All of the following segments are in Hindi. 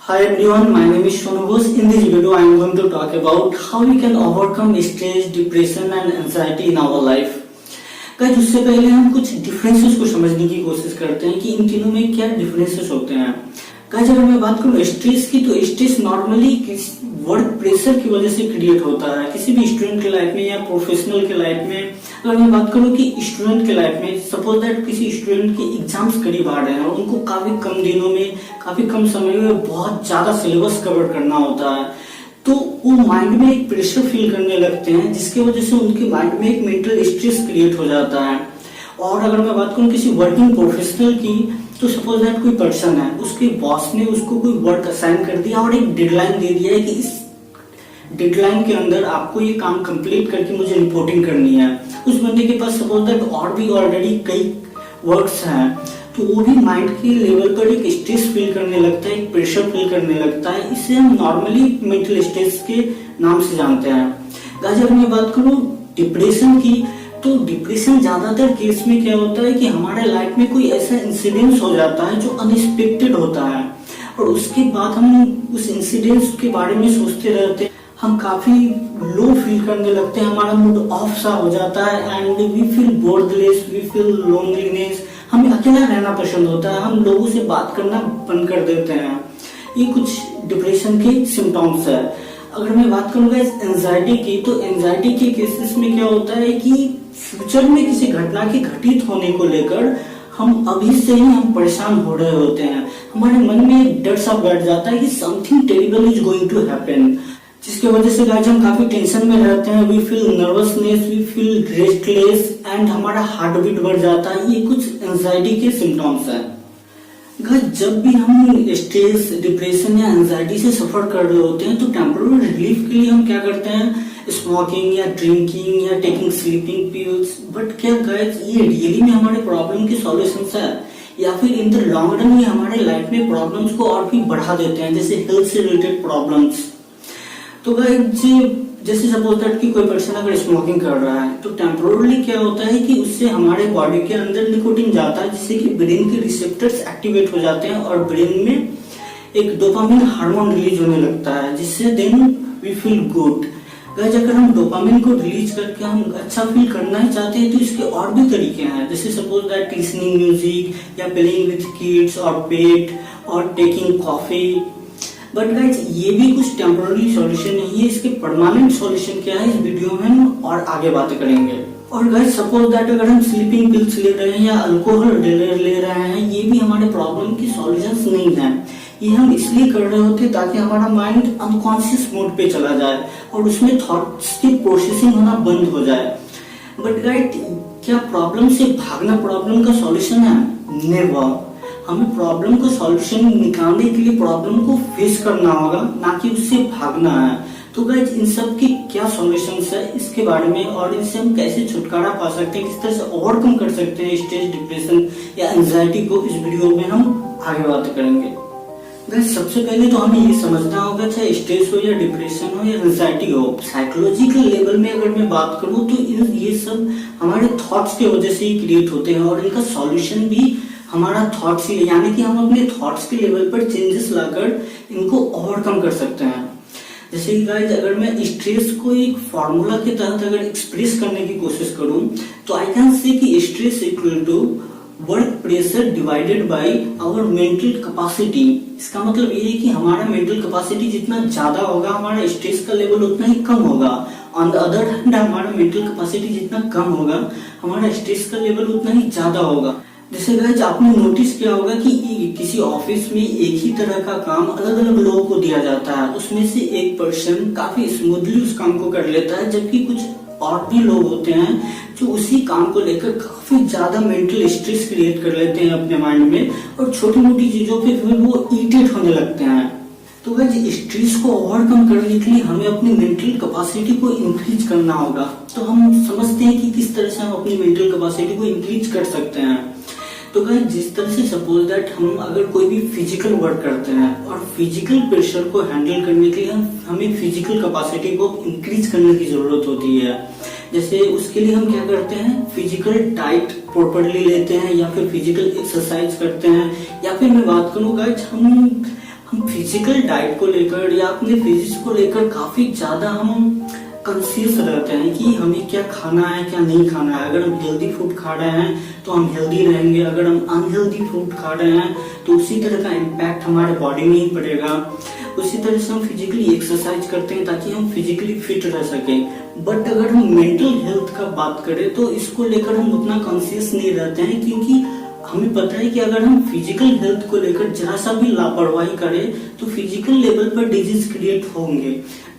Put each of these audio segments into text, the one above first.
Hi everyone, my name is Shonu Bose. In this video, I am going to talk about how we can overcome stress, depression and anxiety in our life. Guys उससे पहले हम कुछ डिफरेंसेस को समझने की कोशिश करते हैं कि इन तीनों में क्या डिफरेंसेस होते हैं। गाइस अगर मैं बात करूं स्ट्रेस की, तो स्ट्रेस नॉर्मली वर्क प्रेशर की वजह से क्रिएट होता है किसी भी स्टूडेंट के लाइफ में या प्रोफेशनल के लाइफ में। अगर मैं बात करूं कि स्टूडेंट के लाइफ में, सपोज दैट किसी स्टूडेंट के एग्जाम्स करीब आ रहे हैं और उनको काफी कम दिनों में, काफी कम समय में बहुत ज्यादा सिलेबस कवर करना होता है, तो वो माइंड में एक प्रेशर फील करने लगते हैं, जिसकी वजह से उनके माइंड में एक मेंटल स्ट्रेस क्रिएट हो जाता है। और अगर मैं बात करूं किसी वर्किंग प्रोफेशनल की, तो सपोज दैट कोई पर्सन है, उसके बॉस ने उसको कोई वर्क असाइन कर दिया और एक डेडलाइन दे दिया है कि इस डेडलाइन के अंदर आपको ये काम कंप्लीट करके मुझे रिपोर्टिंग करनी है। उस बंदे के पास सपोज दैट और भी ऑलरेडी कई वर्क्स हैं, तो वो भी माइंड के लेवल पर एक स्ट्रेस फील करने लगता है, एक प्रेशर फील करने लगता है। इसे हम नॉर्मली मेंटल स्ट्रेस के नाम से जानते हैं। गाइस अगर मैं बात करूं डिप्रेशन की, तो डिप्रेशन ज्यादातर केस में क्या होता है कि हमारे लाइफ में कोई ऐसा इंसिडेंस हो जाता है जो अनएक्सपेक्टेड होता है, और उसके बाद हम उस इंसिडेंस के बारे में सोचते रहते हैं, हम काफी लो फील करने लगते हैं, हमारा मूड ऑफ सा हो जाता है and we feel boredness, we feel loneliness, हमें अकेला रहना पसंद होता है, हम लोगों से बात करना बंद कर देते हैं। ये कुछ डिप्रेशन के सिम्टम्स है। अगर मैं बात करूंगा एंजाइटी की, तो एंजाइटी के केसेस में क्या होता है कि फ्यूचर में किसी घटना के घटित होने को लेकर हम अभी से ही हम परेशान हो रहे होते हैं, हमारे मन में एक डर सा बैठ जाता है कि something terrible is going to happen, जिसकी वजह से गाइस हम काफी टेंशन में रहते हैं। We feel nervousness, we feel restless and हमारा हार्ट बीट बढ़ जाता है। ये कुछ एंजाइटी के सिम्टम्स हैं। गाइस जब भी हम स्ट्रेस, डिप्रेशन या एंजाइटी से सफर कर रहे होते हैं, तो टेम्पोररी रिलीफ के लिए हम क्या करते हैं, स्मोकिंग या ड्रिंकिंग या टेकिंग स्लीपिंग पिल्स। बट क्या गाइस ये रियली में हमारे प्रॉब्लम के सॉल्यूशंस है, या फिर इन द लॉन्ग रन ये हमारे लाइफ में प्रॉब्लम्स को और भी बढ़ा देते हैं, जैसे हेल्थ से रिलेटेड प्रॉब्लम्स। तो गाइस जैसे सपोज दैट कि कोई पर्सन अगर स्मोकिंग कर रहा है, तो टेम्पोरली क्या होता है कि उससे हमारे बॉडी के अंदर निकोटीन जाता है, जिससे कि ब्रेन के रिसेप्टर्स एक्टिवेट हो जाते हैं और ब्रेन में एक डोपामिन हार्मोन रिलीज होने लगता है, जिससे then we feel good. Guys अगर हम डोपामिन को रिलीज करके हम अच्छा फील करना ही चाहते हैं, तो इसके और भी तरीके हैं, जैसे सपोज दैट लिसनिंग म्यूजिक या प्लेइंग विद किड्स और पेट और टेकिंग कॉफी। बट गाइस ये भी कुछ टेम्पोररी सॉल्यूशन नहीं है, इसके परमानेंट सॉल्यूशन क्या है इस वीडियो में हम और आगे बातें करेंगे। और गाइस सपोज दैट अगर हम स्लीपिंग पिल्स ले रहे हैं या अल्कोहल ले रहे हैं, ये भी हमारे प्रॉब्लम की सॉल्यूशंस नहीं है। ये हम इसलिए कर रहे होते हैं ताकि हमारा माइंड अनकॉन्शियस मोड पे चला जाए और उसमें थॉट्स की प्रोसेसिंग होना बंद हो जाए। बट गाइस क्या प्रॉब्लम से भागना प्रॉब्लम का सॉल्यूशन है? नेवर। हमें प्रॉब्लम का सॉल्यूशन निकालने के लिए प्रॉब्लम को फेस करना होगा, ना कि उससे भागना है। तो गाइस इन सब की क्या सॉल्यूशंस है इसके बारे में, और इससे हम कैसे छुटकारा पा सकते हैं, किस तरह से ओवरकम कर सकते हैं स्ट्रेस, डिप्रेशन या एंजाइटी को, इस वीडियो में हम आगे बात करेंगे। गाइस सबसे पहले तो हमें ये समझना होगा, चाहे स्ट्रेस हो या डिप्रेशन हो या एंजाइटी हो, साइकोलॉजिकल लेवल में अगर मैं बात करूं, तो ये सब हमारे थॉट्स की वजह से ही क्रिएट होते हैं, और इनका सॉल्यूशन भी हमारा थॉट्स ही, यानी कि हम अपने थॉट्स के लेवल पर चेंजेस लाकर इनको ओवरकम कर सकते हैं। जैसे कि गाइस अगर मैं स्ट्रेस को एक फॉर्मूला के तहत अगर एक्सप्रेस करने की कोशिश करूं, तो आई कैन से कि stress equal to work pressure divided by our mental capacity. इसका मतलब ये है कि हमारा मेंटल कैपेसिटी जितना ज्यादा होगा, हमारा स्ट्रेस का लेवल उतना ही कम होगा। ऑन द अदर हैंड हमारा मेंटल कैपेसिटी जितना कम होगा, हमारा स्ट्रेस का लेवल उतना ही ज्यादा होगा। जैसे गाइस आपने नोटिस किया होगा कि किसी ऑफिस में एक ही तरह का काम अलग अलग लोगों को दिया जाता है, उसमें से एक पर्सन काफी स्मूथली उस काम को कर लेता है, जबकि कुछ और भी लोग होते हैं जो उसी काम को लेकर काफी ज्यादा मेंटल स्ट्रेस क्रिएट कर लेते हैं अपने माइंड में, और छोटी मोटी चीजों पे फिर वो इरिटेट होने लगते हैं। तो गाइस स्ट्रेस को ओवरकम करने के लिए हमें अपनी मेंटल कैपेसिटी को इंक्रीज करना होगा। तो हम समझते हैं कि किस तरह से हम अपनी मेंटल कैपेसिटी को इंक्रीज कर सकते हैं। तो गाइस जिस तरह से सपोज दैट हम अगर कोई भी फिजिकल वर्क करते हैं, और फिजिकल प्रेशर को हैंडल करने के लिए हमें फिजिकल कैपेसिटी को इंक्रीज करने की जरूरत होती है। जैसे उसके लिए हम क्या करते हैं, फिजिकल डाइट प्रॉपरली लेते हैं, या फिर फिजिकल एक्सरसाइज करते हैं, या फिर मैं बात करूँ गाइस हम फिजिकल डाइट को लेकर या अपने फिजिक्स को लेकर काफी ज्यादा हम कंसियस रहते हैं कि हमें क्या खाना है क्या नहीं खाना है। अगर हम हेल्दी फूड खा रहे हैं तो हम हेल्दी रहेंगे, अगर हम अनहेल्दी फूड खा रहे हैं तो उसी तरह का इम्पैक्ट हमारे बॉडी में ही पड़ेगा। उसी तरह से हम फिजिकली एक्सरसाइज करते हैं ताकि हम फिजिकली फिट रह सकें। बट अगर हम मेंटल हेल्थ का बात करें तो इसको लेकर हम उतना कॉन्शियस नहीं रहते हैं, क्योंकि हमें पता है कि अगर हम फिजिकल हेल्थ को लेकर जरा सा भी लापरवाही करें तो फिजिकल लेवल पर डिजीज क्रिएट होंगे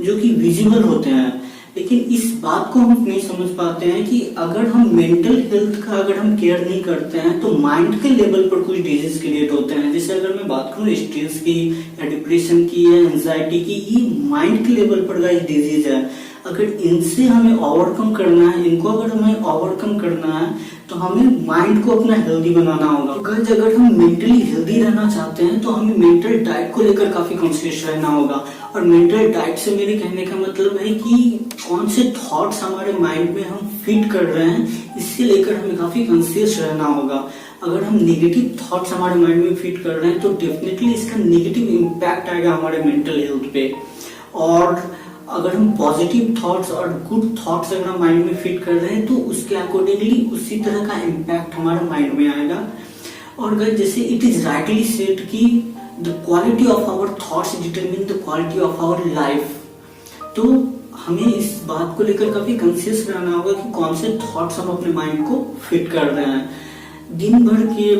जो कि विजिबल होते हैं। लेकिन इस बात को हम नहीं समझ पाते हैं कि अगर हम मेंटल हेल्थ का अगर हम केयर नहीं करते हैं तो माइंड के लेवल पर कुछ डिजीज क्रिएट होते हैं। जैसे अगर मैं बात करूं स्ट्रेस की या डिप्रेशन की या एंजाइटी की, ये माइंड के लेवल पर का डिजीज है। अगर इनसे हमें ओवरकम करना है, इनको अगर हमें ओवरकम करना है तो हमें माइंड को अपना हेल्दी बनाना होगा। अगर हम मेंटली हेल्दी रहना चाहते हैं तो हमें मेंटल डाइट को लेकर काफी कॉन्शियस रहना होगा। और मेंटल डाइट से मेरे कहने का मतलब है कि कौन से थॉट्स हमारे माइंड में हम फीड कर रहे हैं, इससे लेकर हमें काफी कॉन्शियस रहना होगा। अगर हम नेगेटिव थॉट्स हमारे माइंड में फीड कर रहे हैं तो डेफिनेटली इसका नेगेटिव इम्पैक्ट आएगा हमारे मेंटल हेल्थ पे। और अगर हम पॉजिटिव थॉट्स और गुड थॉट्स अगर हम माइंड में फिट कर रहे हैं तो उसके अकॉर्डिंगली उसी तरह का इम्पैक्ट हमारे माइंड में आएगा। और जैसे इट इज राइटली सेड कि the quality of our thoughts determine the quality of our life. तो हमें इस बात को लेकर काफी कॉन्शियस रहना होगा कि कौन से थॉट्स हम अपने माइंड को फिट कर रहे हैं। दिन भर के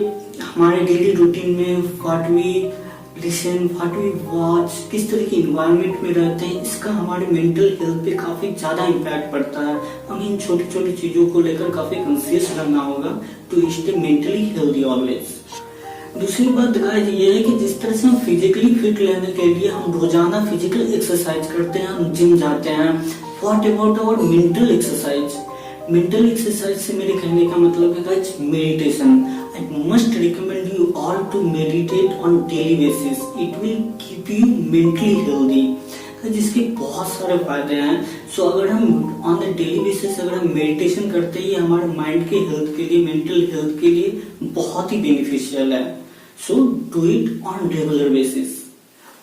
हमारे डेली रूटीन में what we listen, what we watch, किस तरह की इन्वायरमेंट में रहते हैं, इसका हमारे मेंटल हेल्थ पे काफी ज्यादा इम्पैक्ट पड़ता है। हमें इन छोटी छोटी चीजों को लेकर काफी कॉन्शियस रहना होगा to stay mentally healthy always. दूसरी बात गाइस ये है कि जिस तरह से हम फिजिकली फिट रहने के लिए हम रोजाना फिजिकल एक्सरसाइज करते हैं, हम जिम जाते हैं, what about our mental exercise. Mental exercise से मेरे कहने का मतलब है guys meditation. I must recommend you all to meditate on daily basis. It will keep you mentally healthy. जिसके बहुत सारे फायदे हैं। सो अगर हम ऑन द डेली बेसिस अगर हम मेडिटेशन करते हैं, ये हमारे माइंड के हेल्थ के लिए, मेंटल हेल्थ के लिए बहुत ही बेनिफिशियल है। So do it on regular basis.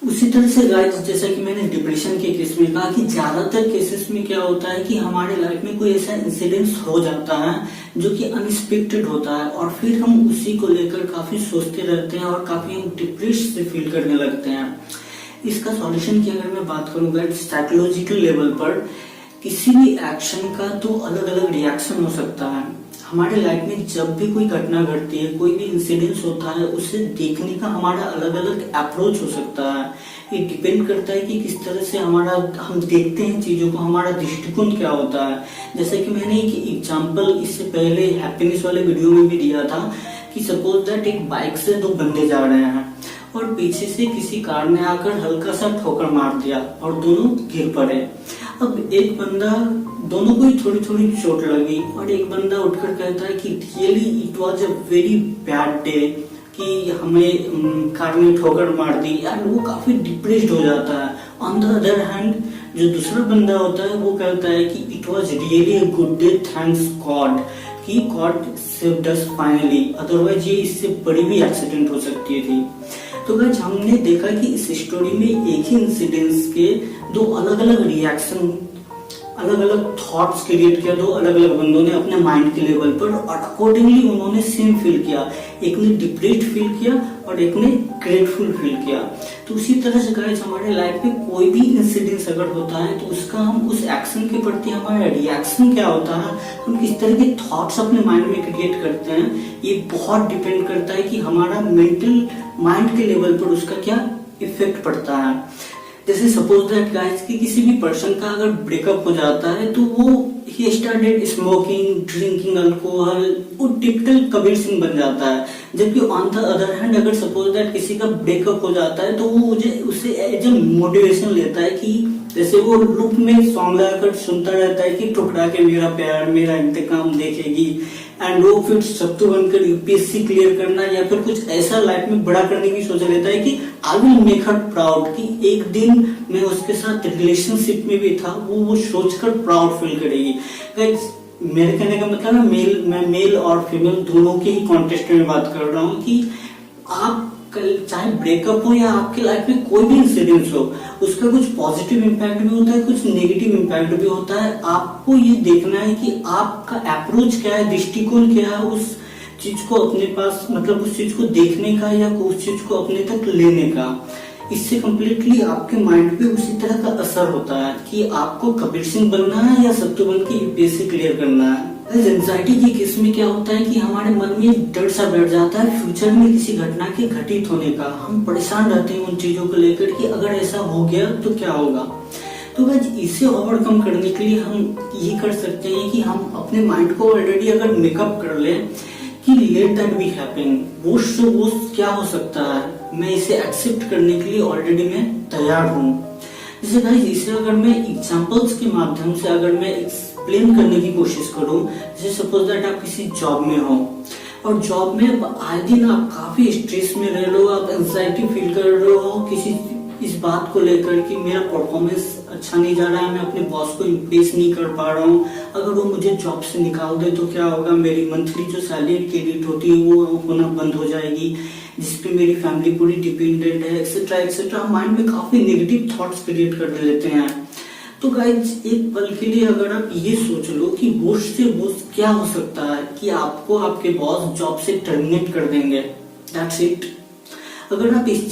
उसी तरह से गाइस जैसा कि मैंने डिप्रेशन के केस में कहा कि ज्यादातर केसेस में क्या होता है कि हमारे लाइफ में कोई ऐसा इंसिडेंस हो जाता है जो कि अनएक्सपेक्टेड होता है और फिर हम उसी को लेकर काफी सोचते रहते हैं और काफी हम डिप्रेस से फील करने लगते हैं। इसका सॉल्यूशन की अगर मैं बात करूँ गाइस साइकोलॉजिकल लेवल पर, किसी भी एक्शन का दो अलग अलग रिएक्शन हो सकता है। हमारे लाइफ में जब भी कोई घटना घटती है, कोई भी इंसिडेंस होता है, उसे देखने का हमारा अलग अलग अप्रोच हो सकता है। ये डिपेंड करता है कि किस तरह से हम देखते हैं चीजों को, हमारा दृष्टिकोण क्या होता है। जैसे कि मैंने एक एग्जांपल इससे पहले हैप्पीनेस वाले वीडियो में भी दिया था कि सपोज दैट एक बाइक से दो बंदे जा रहे हैं और पीछे से किसी कार ने आकर हल्का सा ठोकर मार दिया और दोनों गिर पड़े। अब एक बंदा, दोनों को ही थोड़ी थोड़ी चोट लगी और एक बंदा उठकर कहता है कि really it was a very bad day कि हमें कार ने ठोकर मार दी, एंड वो काफी डिप्रेस्ड हो जाता है। ऑन द अदर हैंड जो दूसरा बंदा होता है वो कहता है कि it was really a good day, thanks God कि God saved us finally, otherwise ये इससे बड़ी भी एक्सीडेंट हो सकती थी। तो गाइस हमने देखा कि इस स्टोरी में एक ही इंसिडेंस के दो अलग अलग रिएक्शन, अलग अलग थॉट्स क्रिएट किया दो अलग अलग बंदों ने अपने माइंड के लेवल पर, और अकॉर्डिंगली उन्होंने सेम फील किया। एक ने डिप्रेस्ड फील किया और एक ने ग्रेटफुल फील किया। तो उसी तरह से गाइस हमारे लाइफ में कोई भी इंसिडेंस अगर होता है तो उसका हम उस एक्शन के प्रति हमारा रिएक्शन क्या होता है, हम किस तरह के थॉट्स अपने माइंड में क्रिएट करते हैं, ये बहुत डिपेंड करता है कि हमारा मेंटल माइंड के लेवल पर उसका क्या इफेक्ट पड़ता है। जैसे सपोज दैट गाइस कि किसी भी पर्सन का अगर ब्रेकअप हो जाता है तो वो he started smoking, drinking alcohol, वो टिपिकल कबीर सिंह बन जाता है। जबकि ऑन द अदर हैंड अगर सपोज दैट किसी का ब्रेकअप हो जाता है तो वो उसे एज ए मोटिवेशन लेता है कि जैसे वो लूप में सॉन्ग लगाकर सुनता रहता है कि टुकड़ा के मेरा प्यार मेरा इंतकाम देखेगी, एंड वो फिर सत्तू बनकर यूपीएससी क्लियर करना या फिर कुछ ऐसा लाइफ में बड़ा करने की सोच लेता है कि I will make her proud, कि एक दिन मैं उसके साथ रिलेशनशिप में भी था, वो सोचकर प्राउड फील करेगी। मेरे कहने का मतलब है मैं मेल और फीमेल दोनों के ही कॉन्टेक्स्ट में बात कर रहा हूँ कि आप कल चाहे ब्रेकअप हो या आपकी लाइफ में कोई भी इंसिडेंस हो, उसका कुछ पॉजिटिव इम्पैक्ट भी होता है, कुछ नेगेटिव इम्पैक्ट भी होता है। आपको ये देखना है कि आपका अप्रोच क्या है, दृष्टिकोण क्या है उस चीज को अपने पास, मतलब उस चीज को देखने का या उस चीज को अपने तक लेने का। इससे कम्प्लीटली आपके माइंड पे उसी तरह का असर होता है कि आपको कबीर सिंह बनना है या सत्तू बन के यूपीएससी क्लियर करना है। एंजाइटी के केस में क्या होता है कि हमारे मन में डर सा बैठ जाता है फ्यूचर में किसी घटना के घटित होने का। हम परेशान रहते हैं उन चीजों को लेकर कि अगर ऐसा हो गया तो क्या होगा। तो गाइस इसे ओवरकम करने के लिए हम ये कर सकते हैं कि हम अपने माइंड को ऑलरेडी अगर मेकअप कर ले कि लेट दैट बी हैपन, वो क्या हो सकता है, मैं इसे एक्सेप्ट करने के लिए ऑलरेडी मैं तैयार हूँ। जैसे गाइस इसे अगर मैं एग्जांपल्स के माध्यम से अगर मैं एक्सप्लेन करने की कोशिश करूं, जैसे सपोज दैट आप किसी जॉब में हो और जॉब में आए दिन आप काफी स्ट्रेस में रह रहे हो, आप एंजाइटी फील कर रहे हो किसी इस बात को लेकर कि मेरा परफॉर्मेंस अच्छा नहीं जा रहा है, मैं अपने बॉस को इम्प्रेस नहीं कर पा रहा हूँ, अगर वो मुझे जॉब से निकाल दे तो क्या होगा, मेरी मंथली जो सैलरी क्रेडिट होती है वो होना बंद हो जाएगी, जिसपे मेरी फैमिली पूरी डिपेंडेंट है, एक्सेट्रा एक्सेट्रा। माइंड में काफी नेगेटिव थॉट्स क्रिएट कर लेते हैं। तो गाइज एक पल के लिए अगर आप ये सोच लो कि बॉस से बॉस क्या हो सकता है कि आपको आपके बॉस जॉब से टर्मिनेट कर देंगे, दैट्स इट। अगर आप इस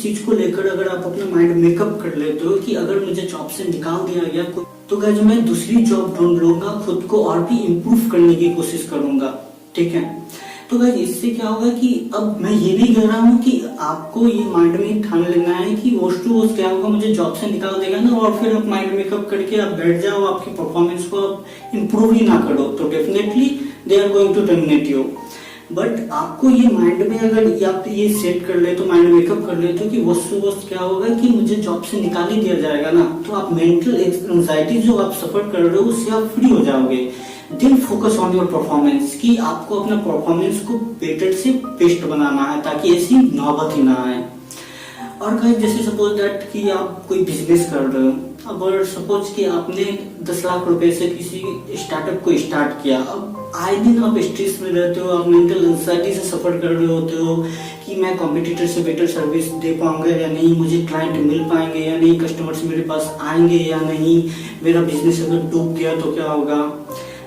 चीज को लेकर अगर आप अपना माइंड मेकअप कर लेते हो कि अगर मुझे जॉब से निकाल दिया गया तो गाइज मैं दूसरी जॉब ढूंढ लूंगा, खुद को और भी इम्प्रूव करने की कोशिश करूंगा, ठीक है। तो गाइस इससे क्या होगा कि अब मैं ये नहीं कह रहा हूँ कि आपको ये माइंड में ठान लेना है कि वोस्ट टू वोस्ट क्या होगा, मुझे जॉब से निकाल देगा ना, और फिर आप माइंड मेकअप करके आप बैठ जाओ, आपकी परफॉर्मेंस को आप इम्प्रूव ही ना करो तो definitely they are going to terminate you. But आपको ये माइंड में अगर आप ये सेट कर ले तो माइंड मेकअप कर ले तो कि वोस्ट टू वोस्ट क्या होगा कि मुझे जॉब से निकाल ही दिया जाएगा ना, तो आप मेंटल एंजाइटी जो आप सफर कर रहे हो उससे आप फ्री हो जाओगे। Then focus on your performance कि आपको अपना परफॉर्मेंस को बेटर से बेस्ट बनाना है ताकि ऐसी नौबत ही ना आए। और कहीं जैसे सपोज दैट कि आप कोई बिजनेस कर रहे हो, अब सपोज कि आपने 10 लाख रुपए से किसी स्टार्टअप को स्टार्ट किया, अब आए दिन आप स्ट्रेस में रहते हो, आप मेंटल एंजाइटी से सफर कर रहे होते हो कि मैं कॉम्पिटिटर से बेटर सर्विस दे पाऊंगा या नहीं, मुझे क्लाइंट मिल पाएंगे या नहीं, कस्टमर्स मेरे पास आएंगे या नहीं, मेरा बिजनेस अगर डूब गया तो क्या होगा।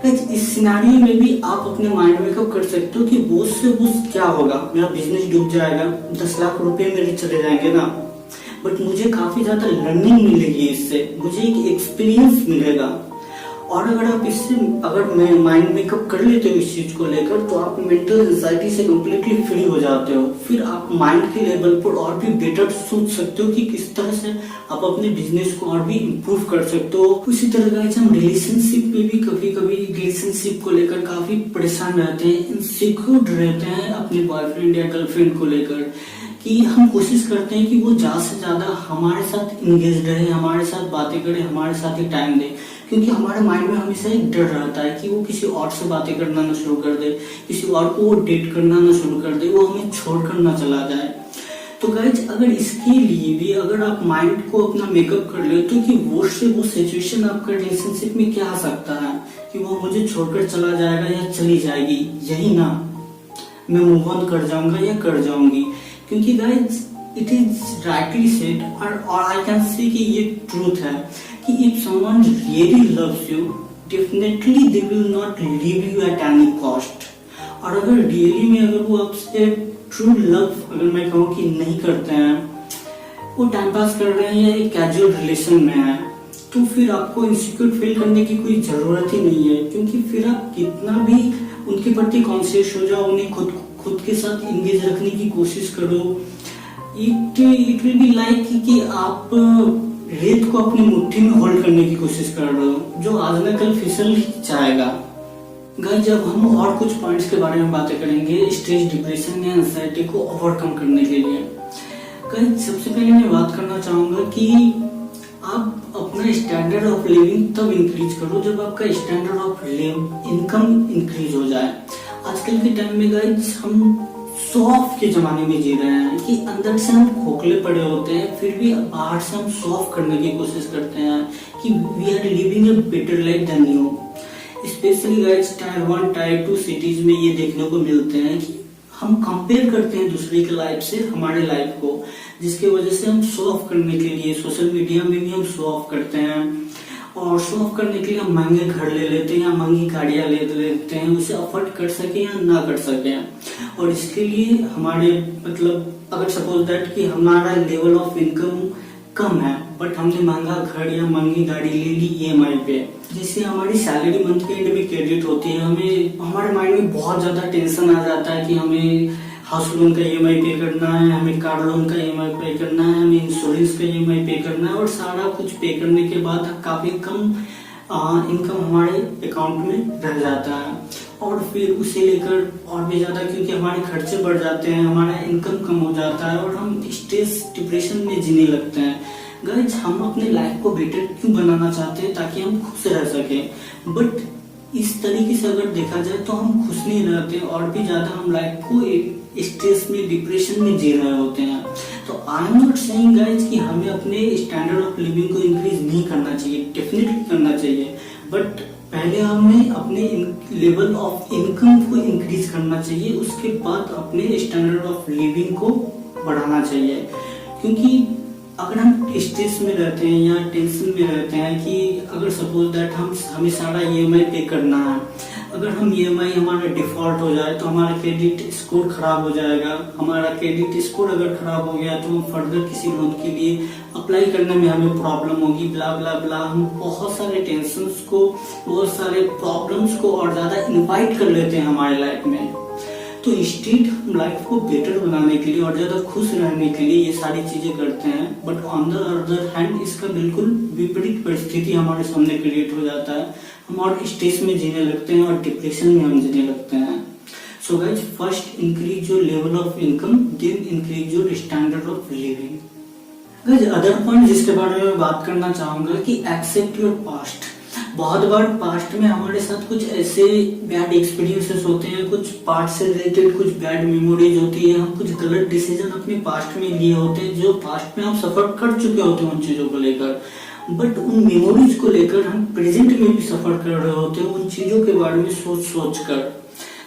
इस सिनारियो में भी आप अपने माइंड मेकअप कर सकते हो कि बॉस से बॉस क्या होगा, मेरा बिजनेस डूब जाएगा, 10 लाख रुपए मेरे चले जाएंगे ना, बट मुझे काफी ज्यादा लर्निंग मिलेगी, इससे मुझे एक एक्सपीरियंस मिलेगा। और अगर आप इससे अगर मैं माइंड मेकअप कर लेते हो इस चीज को लेकर तो आप मेंटल एंजाइटी से कम्प्लीटली फ्री हो जाते हो। फिर आप माइंड के लेवल पर और भी बेटर सोच सकते हो कि किस तरह से आप अपने बिजनेस को और भी इम्प्रूव कर सकते हो। उसी तरह का हम रिलेशनशिप में भी कभी कभी रिलेशनशिप को लेकर काफी परेशान रहते हैं, इनसिक्योर रहते हैं अपने बॉयफ्रेंड या गर्लफ्रेंड को लेकर, कि हम कोशिश करते हैं कि वो ज्यादा से ज्यादा हमारे साथ इंगेज रहे, हमारे साथ बातें करे, हमारे साथ ही टाइम दे, क्योंकि हमारे माइंड में हमेशा एक डर रहता है कि वो किसी और से बातें करना ना शुरू कर दे, किसी और को वो डेट करना ना शुरू कर दे, वो हमें छोड़कर ना चला जाए। तो गाइज अगर इसके लिए भी अगर आप माइंड को अपना मेकअप कर ले तो कि वो से वो सिचुएशन आपका रिलेशनशिप में क्या आ सकता है कि वो मुझे छोड़कर चला जाएगा या चली जाएगी, यही ना मैं मूव ऑन कर जाऊंगा या कर जाऊंगी। क्योंकि guys it is rightly said और आई कैन से कि ये ट्रूथ है कि if someone really loves you definitely they will not leave you at any cost. और अगर रियली में अगर वो आपसे ट्रू लव अगर मैं कहूँ कि नहीं करते हैं, वो टाइम पास कर रहे हैं या एक कैजुअल रिलेशन में है, तो फिर आपको इनसिक्योर फील करने की कोई जरूरत ही नहीं है। क्योंकि फिर आप कितना भी उनके प्रति कॉन्शियस हो जाओ, उन्हें खुद के साथ इंगेज रखने की कोशिश करो, इट विल बी लाइक कि आप रेत को अपनी मुट्ठी में होल्ड करने की कोशिश कर रहे हो जो आज न कल फिसल जाएगा। गाइस जब हम और कुछ पॉइंट्स के बारे में बातें करेंगे स्ट्रेस, डिप्रेशन या एंजाइटी को ओवरकम करने के लिए, गाइस सबसे पहले मैं बात करना चाहूंगा कि आप अपना स्टैंडर्ड ऑफ लिविंग तब इंक्रीज करो जब आपका स्टैंडर्ड ऑफ इनकम इंक्रीज हो जाए। आजकल के टाइम में गाइस हम शो ऑफ के जमाने में जी रहे हैं कि अंदर से हम खोखले पड़े होते हैं, फिर भी बाहर से हम शो ऑफ करने की कोशिश करते हैं कि we are living a better life than you. Specially guys tier 1 tier 2 cities में ये देखने को मिलते हैं कि हम कंपेयर करते हैं दूसरे की लाइफ से हमारे लाइफ को, जिसकी वजह से हम शो ऑफ करने के लिए सोशल मीडिया में भी हम शो ऑफ करते हैं, और शो ऑफ करने के लिए हम महंगे घर ले लेते हैं या महंगी गाड़ियां ले लेते हैं, उसे अफोर्ड कर सके या ना कर सके। और इसके लिए हमारे मतलब अगर सपोज दैट कि हमारा लेवल ऑफ इनकम कम है बट हमने महंगा घर या महंगी गाड़ी ले ली EMI पे, जिससे हमारी सैलरी मंथ के एंड में क्रेडिट होती है, हमें हमारे माइंड में बहुत ज्यादा टेंशन आ जाता है कि हमें हाउस लोन का EMI पे करना है, हमें कार लोन का EMI पे करना है, हमें इंश्योरेंस का EMI पे करना है, और सारा कुछ पे करने के बाद काफी कम इनकम हमारे अकाउंट में रह जाता है, और फिर उसे लेकर और भी ज्यादा क्योंकि हमारे खर्चे बढ़ जाते हैं, हमारा इनकम कम हो जाता है और हम स्ट्रेस डिप्रेशन में जीने लगते हैं। गाइस, हम अपने लाइफ को बेटर क्यों बनाना चाहते हैं? ताकि हम खुश रह सके, बट इस तरीके से अगर देखा जाए तो हम खुश नहीं रहते और भी ज्यादा हम लाइफ को एक स्ट्रेस में डिप्रेशन में जी रहे होते हैं। तो I am not saying guys कि हमें अपने स्टैंडर्ड ऑफ लिविंग को इंक्रीज नहीं करना चाहिए, डेफिनेटली करना चाहिए, बट पहले हमें अपने लेवल ऑफ इनकम को इंक्रीज करना चाहिए, उसके बाद अपने स्टैंडर्ड ऑफ लिविंग को बढ़ाना चाहिए। क्योंकि अगर हम स्ट्रेस में रहते हैं या टेंशन में रहते हैं कि अगर सपोज दैट हमें सारा EMI पे करना है, अगर हम EMI हमारा डिफॉल्ट हो जाए तो हमारा क्रेडिट स्कोर खराब हो जाएगा, हमारा क्रेडिट स्कोर अगर खराब हो गया तो हम फर्दर किसी लोन के लिए अप्लाई करने में हमें प्रॉब्लम होगी, ब्ला ब्ला ब्ला। हम बहुत सारे टेंशंस को, बहुत सारे प्रॉब्लम्स को और ज्यादा इन्वाइट कर लेते हैं हमारे लाइफ में। तो इंस्टेड हम लाइफ को बेटर बनाने के लिए और ज्यादा खुश रहने के लिए ये सारी चीजें करते हैं, but on the other hand इसका बिल्कुल विपरीत परिस्थिति हमारे सामने क्रिएट हो जाता है, हम और स्ट्रेस में जीने लगते हैं और डिप्रेशन में हम जीने लगते हैं। So guys, first increase your level of income, then increase your standard of living. Guys, other point जिसके बारे में बात करना चाहूंगा कि एक्सेप्ट योर पास्ट। बहुत बार पास्ट में हमारे साथ कुछ ऐसे बैड एक्सपीरियंसेस होते हैं, कुछ पास्ट से रिलेटेड कुछ बैड मेमोरीज होती है, हम कुछ गलत डिसीजन अपने पास्ट में लिए होते हैं जो पास्ट में हम सफर कर चुके होते हैं उन चीजों को लेकर, बट उन मेमोरीज को लेकर हम प्रेजेंट में भी सफर कर रहे होते हैं उन चीजों के बारे में सोच कर।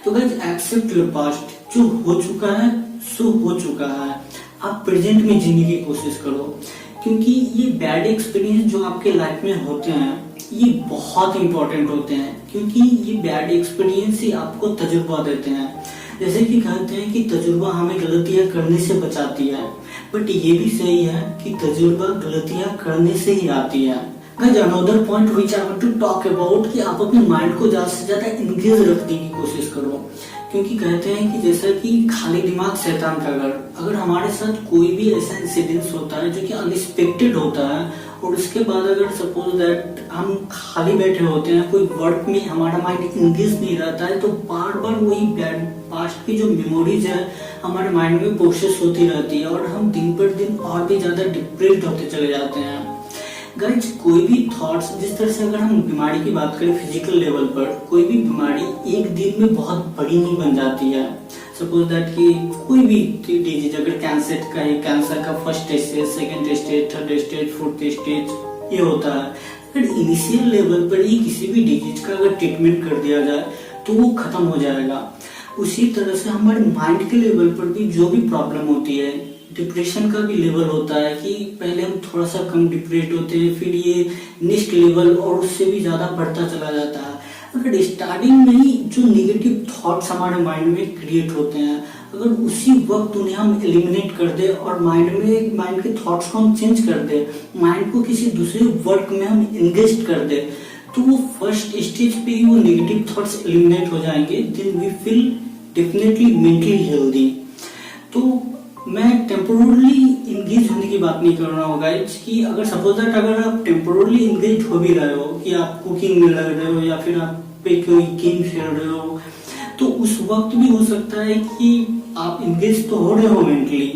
तो गाइस, एक्सेप्ट योर पास्ट, जो हो चुका है सो हो चुका है, आप प्रेजेंट में जीने की कोशिश करो, क्योंकि ये बैड एक्सपीरियंस जो आपके लाइफ में होते हैं ये बहुत इंपॉर्टेंट होते हैं, क्योंकि ये बैड एक्सपीरियंस ही आपको तजुर्बा देते हैं। जैसे कि कहते हैं कि तजुर्बा हमें गलतियां करने से बचाती है, बट ये भी सही है कि तजुर्बा गलतियां करने से ही आती है। Another point which I want to talk about कि आप अपने माइंड को ज्यादा से ज्यादा इंगेज रखने की कोशिश करो, क्योंकि कहते हैं कि जैसा कि खाली दिमाग शैतान का घर। अगर हमारे साथ कोई भी ऐसा इंसिडेंस होता है जो कि अनएक्सपेक्टेड होता है और उसके बाद अगर सपोज दैट हम खाली बैठे होते हैं, कोई वर्क में हमारा माइंड इंगेज नहीं रहता है, तो बार बार वही बैड पास्ट की जो मेमोरीज है हमारे माइंड में प्रोसेस होती रहती है और हम दिन पर दिन और भी ज्यादा डिप्रेस्ड होते चले जाते हैं। गाइस, कोई भी थॉट्स, जिस तरह से अगर हम बीमारी की बात करें फिजिकल लेवल पर, कोई भी बीमारी एक दिन में बहुत बड़ी नहीं बन जाती है। सपोज दैट कि कोई भी डिजीज, अगर कैंसर का है, कैंसर का first stage, second stage, third stage, fourth stage ये होता है। अगर इनिशियल लेवल पर ही किसी भी डिजीज का अगर ट्रीटमेंट कर दिया जाए तो वो खत्म हो जाएगा। उसी तरह से हमारे माइंड के लेवल पर भी जो भी प्रॉब्लम होती है, डिप्रेशन का भी लेवल होता है कि पहले हम थोड़ा सा कम डिप्रेस होते हैं, फिर ये नेक्स्ट लेवल और उससे भी ज्यादा बढ़ता चला जाता है। अगर स्टार्टिंग में ही जो नेगेटिव थॉट्स हमारे माइंड में क्रिएट होते हैं, अगर उसी वक्त उन्हें हम एलिमिनेट कर दे और माइंड के थॉट्स को हम चेंज कर दे, माइंड को किसी दूसरे वर्क में हम इंगेज कर दे, तो वो फर्स्ट स्टेज पे ही वो नेगेटिव थॉट्स एलिमिनेट हो जाएंगे। Then we feel definitely mentally healthy. तो मैं टेम्पोरली इंगेज होने की बात नहीं कर रहा हूँ गाइस, कि अगर सपोज दैट अगर आप टेम्पोरली इंगेज हो भी रहे हो कि आप कुकिंग में लग रहे हो या फिर आप पे कोई गेम खेल रहे हो, तो उस वक्त भी हो सकता है कि आप इंगेज तो हो रहे हो मेंटली,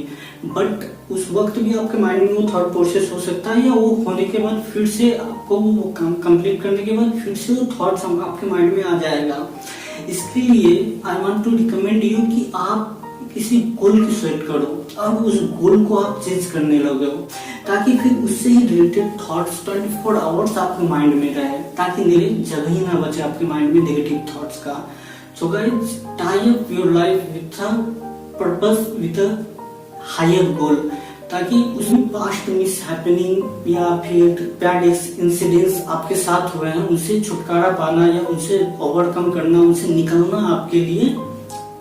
बट उस वक्त भी आपके माइंड में वो थॉट प्रोसेस हो सकता है, या वो होने के बाद फिर से आपको वो काम कंप्लीट करने के बाद फिर से वो थॉट्स आपके माइंड में आ जाएगा। इसके लिए I want to recommend you कि आप किसी गोल की सेट करो और उस गोल को आप चेंज करने लगे हो, ताकि फिर उससे ही रिलेटेड थॉट्स 24 आवर्स आपके माइंड में रहे, ताकि जगह ही ना बचे आपके माइंड में नेगेटिव थॉट्स का। So guys, tie up your life with purpose with a higher goal, ताकि उसमें पास्ट मिस हैपनिंग या फिर बैड इंसिडेंट्स आपके साथ हुए हैं उनसे छुटकारा पाना या उनसे ओवरकम करना, उनसे निकलना आपके लिए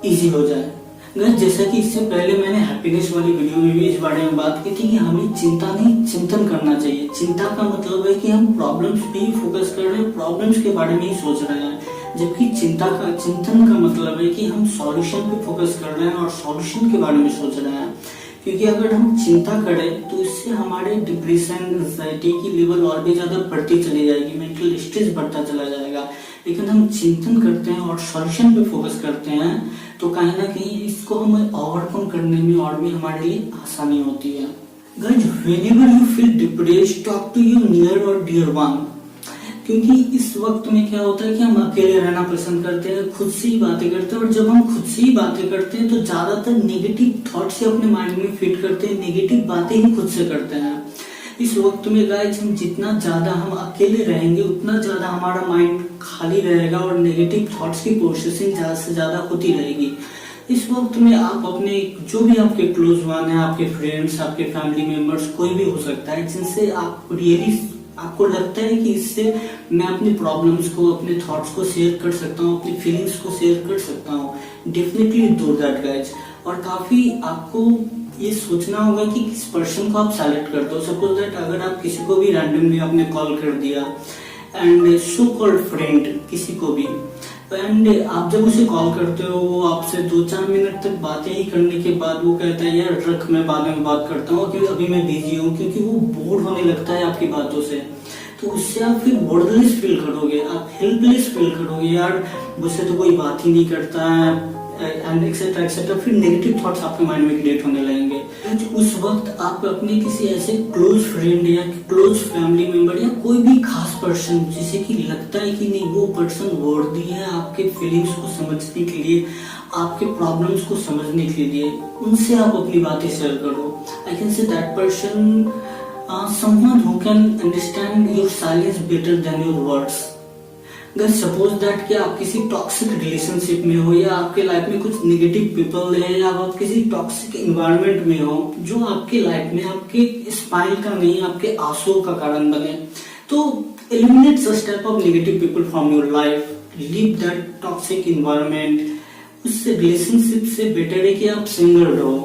इजी हो जाए। गाइस, जैसा कि इससे पहले मैंने हैप्पीनेस वाली वीडियो में भी इस बारे में बात की थी कि हमें चिंता नहीं चिंतन करना चाहिए। चिंता का मतलब है कि हम प्रॉब्लम्स पे ही फोकस कर रहे हैं, प्रॉब्लम्स के बारे में ही सोच रहे हैं, जबकि चिंतन का मतलब है कि हम सॉल्यूशन पे फोकस कर रहे हैं और सॉल्यूशन के बारे में सोच रहे हैं। क्योंकि अगर हम चिंता करें तो इससे हमारे डिप्रेशन, एंजाइटी की लेवल और भी ज्यादा बढ़ती चली जाएगी, मेंटल स्ट्रेस बढ़ता चला जाएगा। लेकिन हम चिंतन करते हैं और सॉल्यूशन पे फोकस करते हैं तो कहीं ना कहीं इसको हमें ओवरकम करने में और भी हमारे लिए आसानी होती है। Guys, whenever you feel depressed, talk to your near और डियर वन। क्योंकि इस वक्त में क्या होता है कि हम अकेले रहना पसंद करते हैं, खुद से ही बातें करते हैं, और जब हम खुद से ही बातें करते हैं तो ज्यादातर नेगेटिव थॉट्स से अपने माइंड में फीड करते हैं, नेगेटिव बातें ही खुद से करते हैं। इस वक्त में गाइस, हम जितना ज्यादा हम अकेले रहेंगे उतना ज्यादा हमारा माइंड खाली रहेगा और नेगेटिव थॉट्स की प्रोसेसिंग ज्यादा से ज्यादा होती रहेगी। इस वक्त में आप अपने जो भी आपके क्लोज वन है, आपके फ्रेंड्स, आपके फैमिली मेंबर्स, कोई भी हो सकता है जिनसे आप रियली आपको लगता है कि इससे मैं अपनी प्रॉब्लम्स को, अपने थॉट्स को शेयर कर सकता हूँ, अपनी फीलिंग्स को शेयर कर सकता हूँ, डेफिनेटली डू दैट गाइस। और काफी आपको ये सोचना होगा कि किस पर्सन को आप सेलेक्ट करते हो। सपोज दैट अगर आप किसी को भी रैंडमली आपने कॉल कर दिया एंड सो कॉल्ड फ्रेंड किसी को भी, एंड आप जब उसे कॉल करते हो वो आपसे 2-4 मिनट तक बातें ही करने के बाद वो कहता है यार रख, मैं बाद में बात करता हूँ क्योंकि अभी मैं बिजी हूँ, क्योंकि वो बोर होने लगता है आपकी बातों से। तो उससे आप फिर वर्डलेस फील करोगे, आप हेल्पलेस फील करोगे, यार मुझसे तो कोई बात ही नहीं करता है एंड एक्सेट्रा एक्सेट्रा। फिर नेगेटिव थॉट्स आपके माइंड में क्रिएट होने लगेंगे। उस वक्त आप अपने किसी ऐसे क्लोज फ्रेंड या क्लोज फैमिली मेंबर या कोई भी खास पर्सन जिसे कि लगता है कि नहीं वो पर्सन वर्दी है आपके फीलिंग्स को समझने के लिए, आपके प्रॉब्लम्स को समझने के लिए, उनसे आप अपनी बातें शेयर करो। आई can say that person someone who can understand your silence better than your words. Guys, suppose that कि आप किसी टॉक्सिक रिलेशनशिप में हो या आपके लाइफ में कुछ नेगेटिव पीपल है या आप किसी टॉक्सिक एनवायरनमेंट में हो जो आपके लाइफ में आपके स्माइल का नहीं, आपके आंसुओं का कारण बने, तो eliminate such type of negative people from your life, leave that toxic environment. उससे रिलेशनशिप से बेटर है कि आप सिंगल रहो,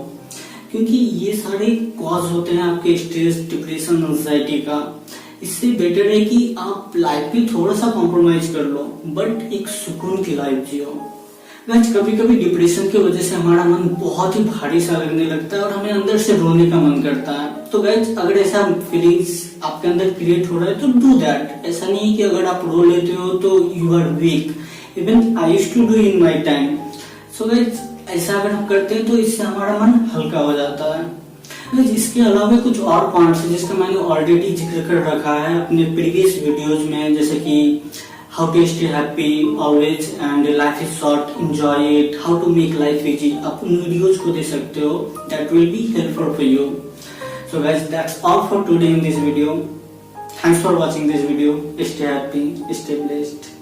क्योंकि ये सारे कॉज होते हैं आपके स्ट्रेस, डिप्रेशन, एंजाइटी का। इससे बेटर है कि आप लाइफ में थोड़ा सा कॉम्प्रोमाइज कर लो बट एक सुकून की लाइफ जियो। गाइस, कभी कभी डिप्रेशन की वजह से हमारा मन बहुत ही भारी सा लगने लगता है और हमें अंदर से रोने का मन करता है। तो गाइस, अगर ऐसा फीलिंग्स आपके अंदर क्रिएट हो रहा है तो डू दैट। ऐसा नहीं है कि अगर आप रो लेते हो तो you are weak, even I used to do in my time. So guys, ऐसा अगर हम करते हैं तो इससे हमारा मन हल्का हो जाता है। इसके अलावा कुछ और पॉइंट्स है जिसका मैंने ऑलरेडी जिक्र कर रखा है अपने प्रीवियस वीडियोज में, जैसे कि how to stay happy always and life is short, enjoy it, how to make life easy. आप उन वीडियोज को दे सकते हो, that will be helpful for you. So guys, that's all for today in this video. Thanks for watching this video. Stay happy, stay blessed.